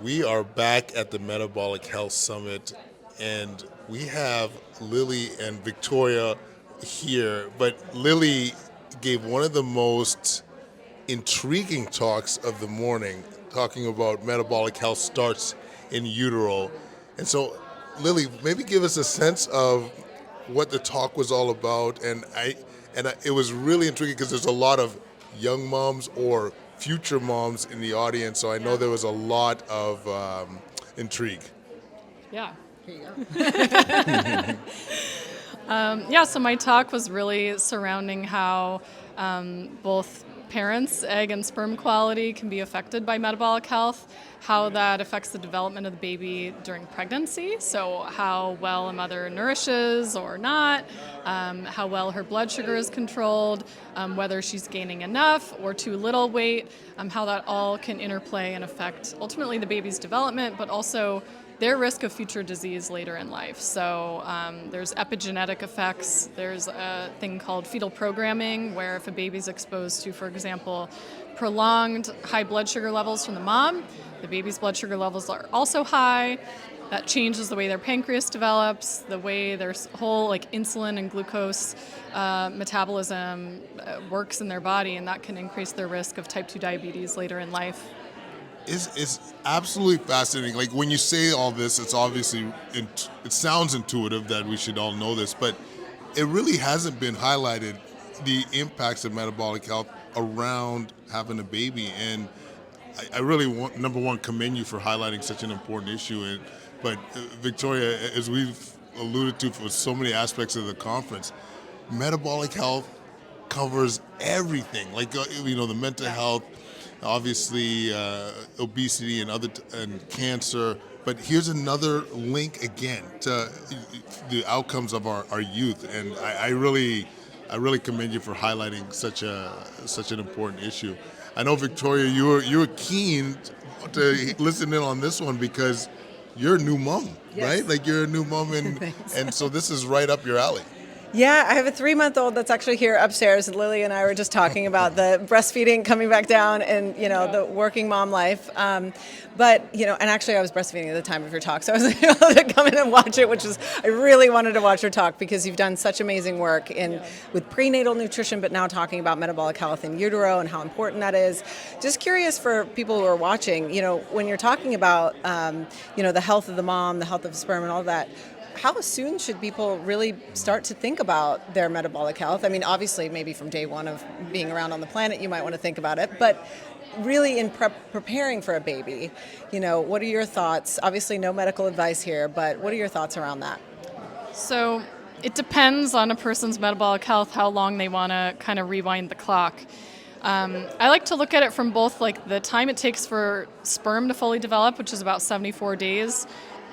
We are back at the Metabolic Health Summit, and we have Lily and Victoria here. But Lily gave one of the most intriguing talks of the morning, talking about metabolic health starts in utero. And so, Lily, maybe give us a sense of what the talk was all about. It was really intriguing because there's a lot of young moms or future moms in the audience. So I know there was a lot of intrigue. Yeah. Here you go. So my talk was really surrounding how both parents' egg and sperm quality can be affected by metabolic health, how that affects the development of the baby during pregnancy, so how well a mother nourishes or not, how well her blood sugar is controlled, whether she's gaining enough or too little weight, how that all can interplay and affect ultimately the baby's development, but also their risk of future disease later in life. So there's epigenetic effects. There's a thing called fetal programming, where if a baby's exposed to, for example, prolonged high blood sugar levels from the mom, the baby's blood sugar levels are also high. That changes the way their pancreas develops, the way their whole insulin and glucose metabolism works in their body, and that can increase their risk of type 2 diabetes later in life. It's absolutely fascinating. Like when you say all this, it's obviously, it sounds intuitive that we should all know this, but it really hasn't been highlighted, the impacts of metabolic health around having a baby. And I really want, number one, commend you for highlighting such an important issue. But Victoria, as we've alluded to for so many aspects of the conference, metabolic health covers everything. The mental health, obviously obesity and cancer. But here's another link again to the outcomes of our youth. And I really commend you for highlighting such an important issue. I know, Victoria, you were keen to listen in on this one because you're a new mom, Yes. right? Like you're a new mom, and so this is right up your alley. Yeah, I have a 3-month-old that's actually here upstairs. And Lily and I were just talking about the breastfeeding coming back down and, the working mom life. And actually I was breastfeeding at the time of your talk, so I was able to come in and watch it, I really wanted to watch your talk because you've done such amazing work with prenatal nutrition, but now talking about metabolic health in utero and how important that is. Just curious for people who are watching, when you're talking about, the health of the mom, the health of the sperm and all that, how soon should people really start to think about their metabolic health? I mean, obviously, maybe from day one of being around on the planet, you might want to think about it. But really in preparing for a baby, what are your thoughts? Obviously, no medical advice here, but what are your thoughts around that? So it depends on a person's metabolic health, how long they want to kind of rewind the clock. I like to look at it from both the time it takes for sperm to fully develop, which is about 74 days,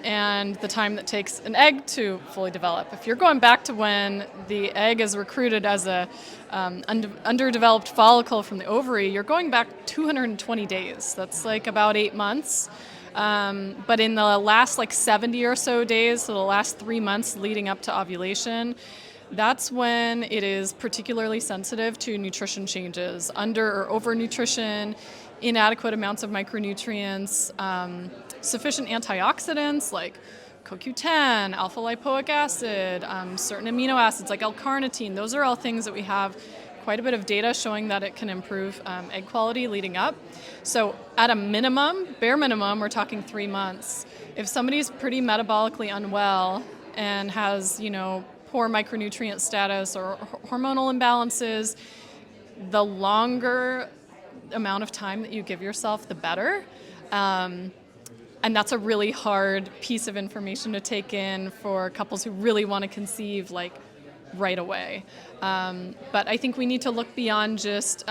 and the time that takes an egg to fully develop. If you're going back to when the egg is recruited as a underdeveloped follicle from the ovary, you're going back 220 days. That's about 8 months. But in the last 70 or so days, so the last 3 months leading up to ovulation, that's when it is particularly sensitive to nutrition changes, under or over nutrition, inadequate amounts of micronutrients, sufficient antioxidants like CoQ10, alpha lipoic acid, certain amino acids like L-carnitine. Those are all things that we have quite a bit of data showing that it can improve egg quality leading up. So at a minimum, bare minimum, we're talking 3 months. If somebody's pretty metabolically unwell and has, poor micronutrient status or hormonal imbalances, the longer amount of time that you give yourself, the better. And that's a really hard piece of information to take in for couples who really want to conceive right away. But I think we need to look beyond just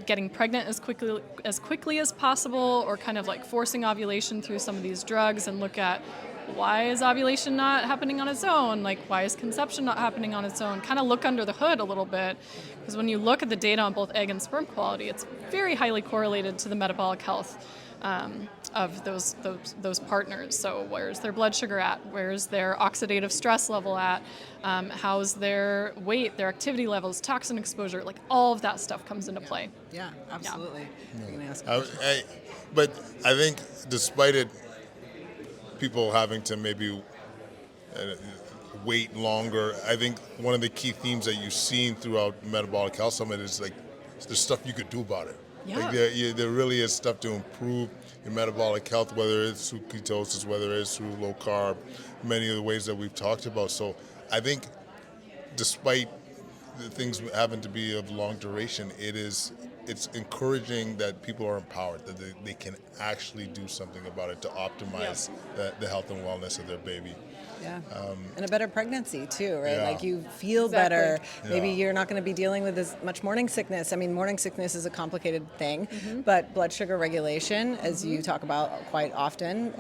getting pregnant as quickly as possible, or kind of forcing ovulation through some of these drugs, and look at why is ovulation not happening on its own? Why is conception not happening on its own? Kind of look under the hood a little bit, because when you look at the data on both egg and sperm quality, it's very highly correlated to the metabolic health of those partners. So where's their blood sugar at? Where's their oxidative stress level at? How's their weight, their activity levels, toxin exposure? All of that stuff comes into play. Yeah, absolutely. Yeah. But I think despite it, people having to maybe wait longer, I think one of the key themes that you've seen throughout Metabolic Health Summit is like there's stuff you could do about it. Yeah. Like there really is stuff to improve your metabolic health, whether it's through ketosis, whether it's through low carb, many of the ways that we've talked about. So I think despite the things having to be of long duration, it's encouraging that people are empowered, that they can actually do something about it to optimize the health and wellness of their baby. Yeah, and a better pregnancy too, right? Yeah. Like you feel Exactly. better. Maybe Yeah. you're not going to be dealing with as much morning sickness. I mean, morning sickness is a complicated thing, but blood sugar regulation, as you talk about quite often,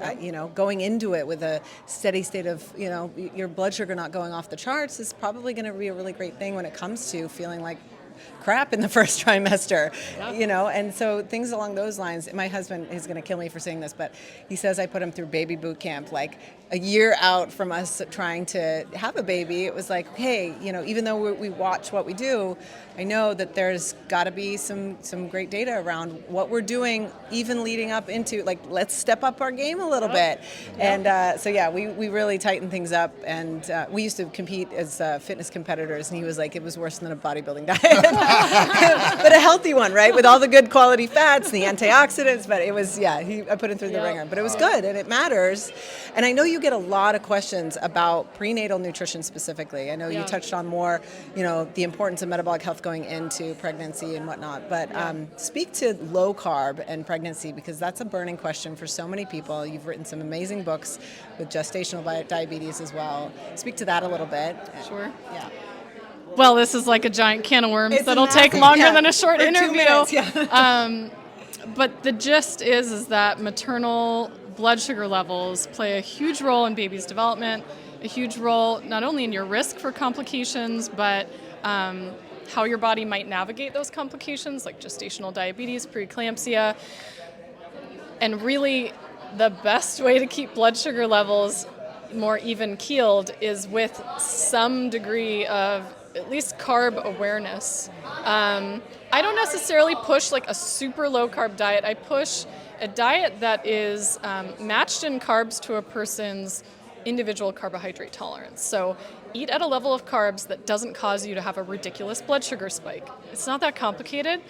going into it with a steady state of, your blood sugar not going off the charts is probably going to be a really great thing when it comes to feeling like crap in the first trimester, and so things along those lines. My husband is going to kill me for saying this, but he says I put him through baby boot camp, like a year out from us trying to have a baby. It was like, hey, even though we watch what we do, I know that there's got to be some great data around what we're doing, even leading up into, like, let's step up our game a little bit. And we really tightened things up, and we used to compete as fitness competitors, and he was like, it was worse than a bodybuilding diet. But a healthy one, right? With all the good quality fats and the antioxidants. But it was, I put him through the ringer. But it was good, and it matters. And I know you get a lot of questions about prenatal nutrition specifically. I know you touched on more, the importance of metabolic health going into pregnancy and whatnot. But speak to low carb and pregnancy, because that's a burning question for so many people. You've written some amazing books with gestational diabetes as well. Speak to that a little bit. Sure. Yeah. Well, this is like a giant can of worms It's that'll massive, take longer yeah, than a short for 2 interview. minutes, But the gist is that maternal blood sugar levels play a huge role in baby's development, a huge role not only in your risk for complications, but how your body might navigate those complications, like gestational diabetes, preeclampsia. And really, the best way to keep blood sugar levels more even-keeled is with some degree of at least carb awareness. I don't necessarily push like a super low-carb diet. I push a diet that is matched in carbs to a person's individual carbohydrate tolerance. So eat at a level of carbs that doesn't cause you to have a ridiculous blood sugar spike. It's not that complicated.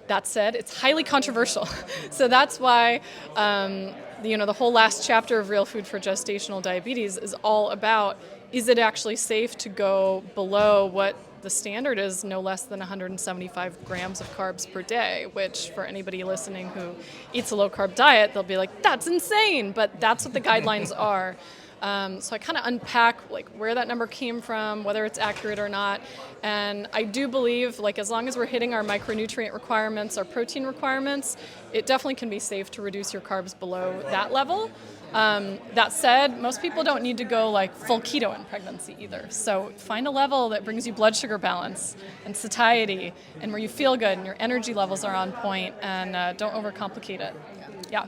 That said, it's highly controversial. So that's why the whole last chapter of Real Food for Gestational Diabetes is all about, is it actually safe to go below what the standard is, no less than 175 grams of carbs per day, which for anybody listening who eats a low-carb diet, they'll be like, that's insane, but that's what the guidelines are. So I kind of unpack like where that number came from, whether it's accurate or not. And I do believe like as long as we're hitting our micronutrient requirements, our protein requirements, it definitely can be safe to reduce your carbs below that level. That said, most people don't need to go like full keto in pregnancy either. So find a level that brings you blood sugar balance and satiety and where you feel good and your energy levels are on point, and don't overcomplicate it. Yeah.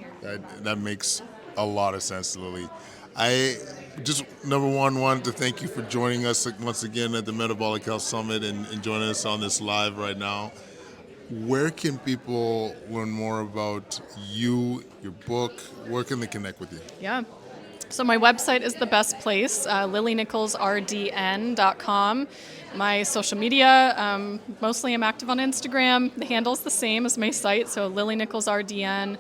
That makes a lot of sense, Lily. I just, number one, wanted to thank you for joining us once again at the Metabolic Health Summit and joining us on this live right now. Where can people learn more about you, your book? Where can they connect with you? Yeah. So my website is the best place, lilynicholsrdn.com. My social media, mostly I'm active on Instagram. The handle's the same as my site, so Lily Nichols RDN.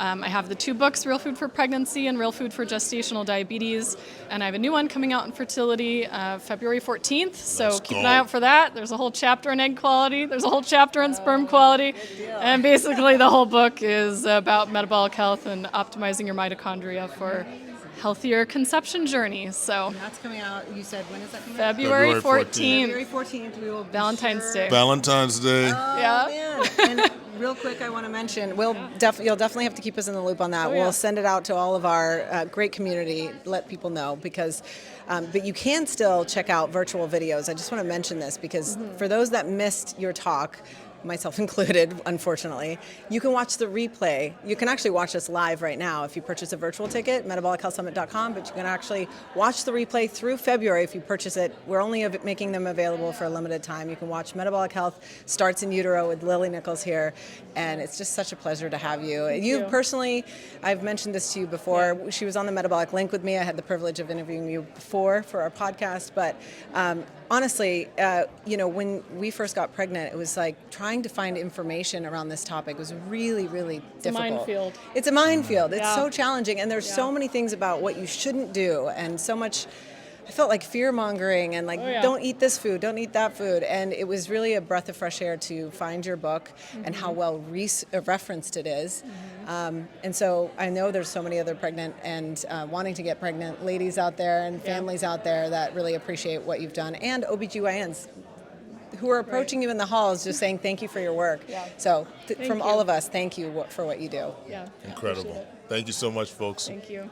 I have the 2 books, Real Food for Pregnancy and Real Food for Gestational Diabetes, and I have a new one coming out in fertility February 14th, so keep an eye out for that. There's a whole chapter on egg quality, there's a whole chapter on sperm quality, and basically the whole book is about metabolic health and optimizing your mitochondria for healthier conception journey. So That's coming out, you said, when is that coming out? February February 14th. February 14th, we will be Valentine's Day. Valentine's Day. Yeah. Man. And real quick, I want to mention, you'll definitely have to keep us in the loop on that. Oh, yeah. We'll send it out to all of our great community, let people know, because, but you can still check out virtual videos. I just want to mention this because for those that missed your talk, myself included, unfortunately. You can watch the replay. You can actually watch us live right now if you purchase a virtual ticket, metabolichealthsummit.com, but you can actually watch the replay through February if you purchase it. We're only making them available for a limited time. You can watch Metabolic Health Starts in Utero with Lily Nichols here, and it's just such a pleasure to have you. Thank You you. Personally, I've mentioned this to you before. Yeah. She was on the Metabolic Link with me. I had the privilege of interviewing you before for our podcast, but honestly, when we first got pregnant, it was like trying to find information around this topic was really, really difficult. minefield. It's a minefield. It's Yeah. so challenging, and there's Yeah. so many things about what you shouldn't do, and so much. I felt like fear mongering and like, Oh, yeah. don't eat this food, don't eat that food. And it was really a breath of fresh air to find your book and how well referenced it is. And so I know there's so many other pregnant and wanting to get pregnant ladies out there and families out there that really appreciate what you've done, and OBGYNs who are approaching you in the halls just saying thank you for your work. Yeah. So Thank from you. all of us, thank you for what you do. Yeah. Incredible. Appreciate it. Thank you so much, folks. Thank you.